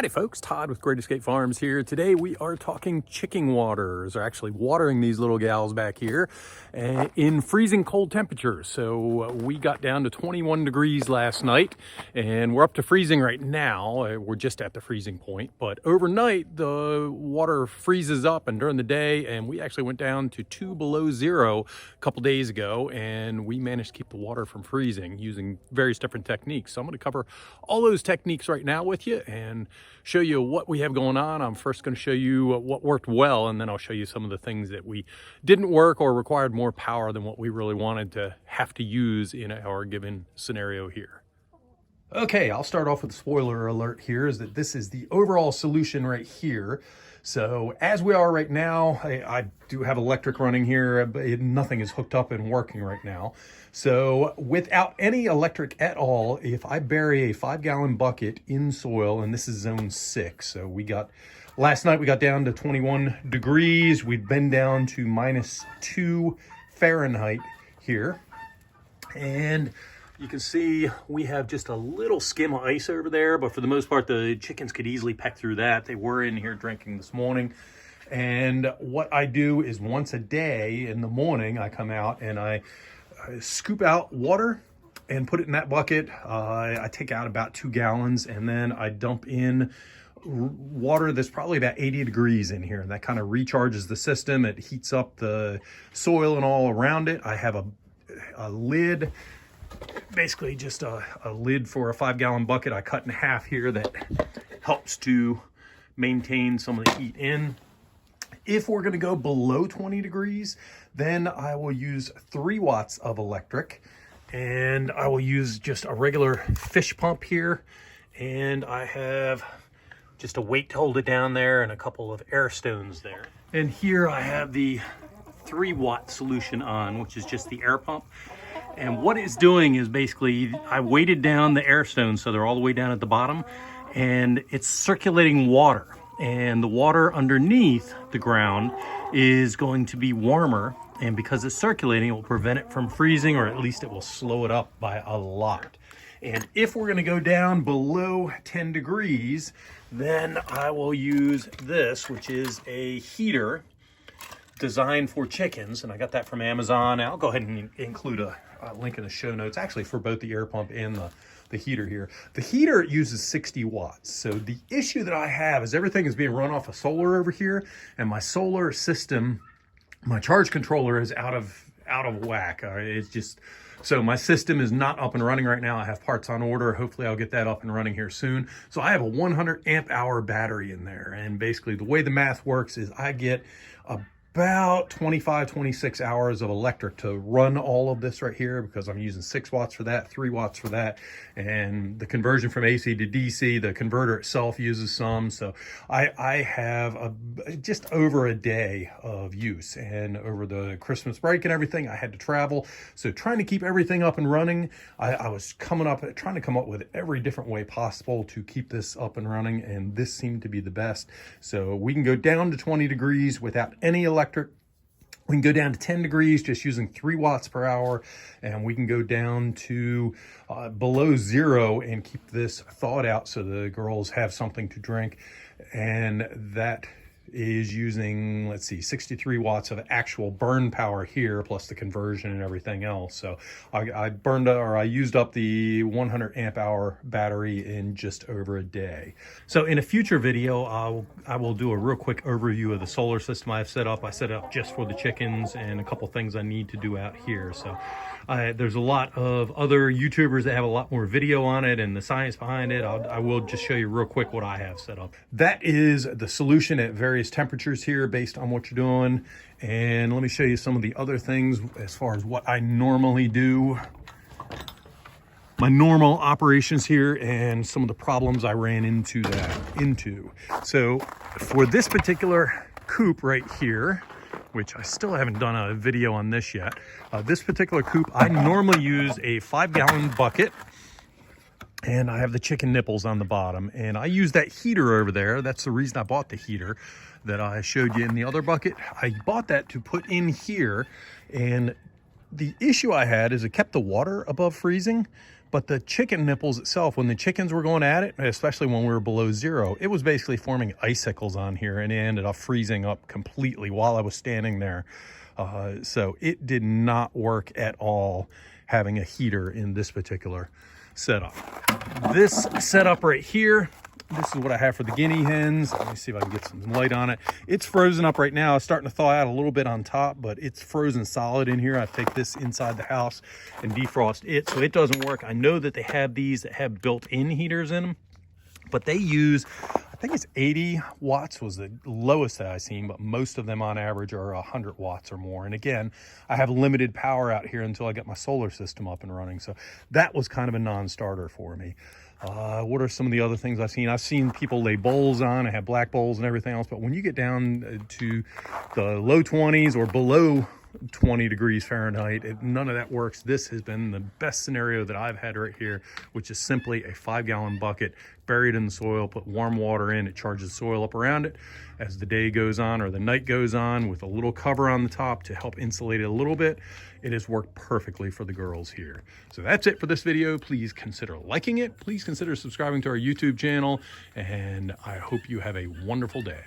Howdy folks, Todd with Great Escape Farms here. Today we are talking chicken waters, or actually watering these little gals back here in freezing cold temperatures. So we got down to 21 degrees last night and we're up to freezing right now. We're just at the freezing point, but overnight the water freezes up and during the day, and we actually went down to 2 below zero a couple days ago, and we managed to keep the water from freezing using various different techniques. So I'm going to cover all those techniques right now with you and show you what we have going on. I'm first going to show you what worked well, and then I'll show you some of the things that we didn't work or required more power than what we really wanted to have to use in our given scenario here. Okay, I'll start off with a spoiler alert here, is that this is the overall solution right here. So as we are right now, I do have electric running here, but nothing is hooked up and working right now. So without any electric at all, if I bury a 5-gallon bucket in soil, and this is zone 6, so last night we got down to 21 degrees. We've been down to -2 Fahrenheit here. And you can see we have just a little skim of ice over there, but for the most part, the chickens could easily peck through that. They were in here drinking this morning. And what I do is once a day in the morning, I come out and I scoop out water and put it in that bucket. I take out about 2 gallons, and then I dump in water that's probably about 80 degrees in here, and that kind of recharges the system. It heats up the soil and all around it. I have a lid, basically just a lid for a 5-gallon bucket I cut in half here that helps to maintain some of the heat in. If we're going to go below 20 degrees, then I will use 3 watts of electric, and I will use just a regular fish pump here, and I have just a weight to hold it down there and a couple of air stones there. And here I have the 3-watt solution on, which is just the air pump. And what it's doing is basically I weighted down the air stones so they're all the way down at the bottom, and it's circulating water. And the water underneath the ground is going to be warmer, and because it's circulating, it will prevent it from freezing, or at least it will slow it up by a lot. And if we're going to go down below 10 degrees, then I will use this, which is a heater designed for chickens, and I got that from Amazon. I'll go ahead and include a link in the show notes, actually, for both the air pump and the heater here. The heater uses 60 watts. So the issue that I have is everything is being run off of solar over here, and my solar system, my charge controller is out of whack. It's just, so my system is not up and running right now. I have parts on order. Hopefully I'll get that up and running here soon. So I have a 100 amp hour battery in there. And basically the way the math works is I get about 26 hours of electric to run all of this right here, because I'm using 6 watts for that, 3 watts for that, and the conversion from AC to DC, the converter itself uses some. So I have just over a day of use, and over the Christmas break and everything, I had to travel. So trying to keep everything up and running, I was trying to come up with every different way possible to keep this up and running, and this seemed to be the best. So we can go down to 20 degrees without any electric. We can go down to 10 degrees just using 3 watts per hour, and we can go down to below 0 and keep this thawed out so the girls have something to drink. And that is using, let's see, 63 watts of actual burn power here, plus the conversion and everything else. So I used up the 100 amp hour battery in just over a day. So in a future video, I will do a real quick overview of the solar system I've set up. I set it up just for the chickens and a couple things I need to do out here. So there's a lot of other YouTubers that have a lot more video on it and the science behind it. I will just show you real quick what I have set up. That is the solution at various temperatures here based on what you're doing. And let me show you some of the other things as far as what I normally do. My normal operations here and some of the problems I ran into. So for this particular coop right here, which I still haven't done a video on this yet. This particular coop, I normally use a 5-gallon bucket, and I have the chicken nipples on the bottom, and I use that heater over there. That's the reason I bought the heater that I showed you in the other bucket. I bought that to put in here, and the issue I had is it kept the water above freezing, But the chicken nipples itself, when the chickens were going at it, especially when we were below zero, it was basically forming icicles on here, and it ended up freezing up completely while I was standing there. So it did not work at all having a heater in this particular setup. This setup right here, this is what I have for the guinea hens. Let me see if I can get some light on it. It's frozen up right now. It's starting to thaw out a little bit on top, but it's frozen solid in here. I take this inside the house and defrost it, so it doesn't work. I know that they have these that have built-in heaters in them, but they use, I think it's 80 watts was the lowest that I've seen, but most of them on average are 100 watts or more. And again, I have limited power out here until I get my solar system up and running. So that was kind of a non-starter for me. What are some of the other things I've seen? I've seen people lay bowls on. I have black bowls and everything else. But when you get down to the low 20s or below 20 degrees Fahrenheit, none of that works. This has been the best scenario that I've had right here, which is simply a 5-gallon bucket buried in the soil, put warm water in, it charges the soil up around it as the day goes on or the night goes on, with a little cover on the top to help insulate it a little bit. It has worked perfectly for the girls here. So that's it for this video. Please consider liking it. Please consider subscribing to our YouTube channel, and I hope you have a wonderful day.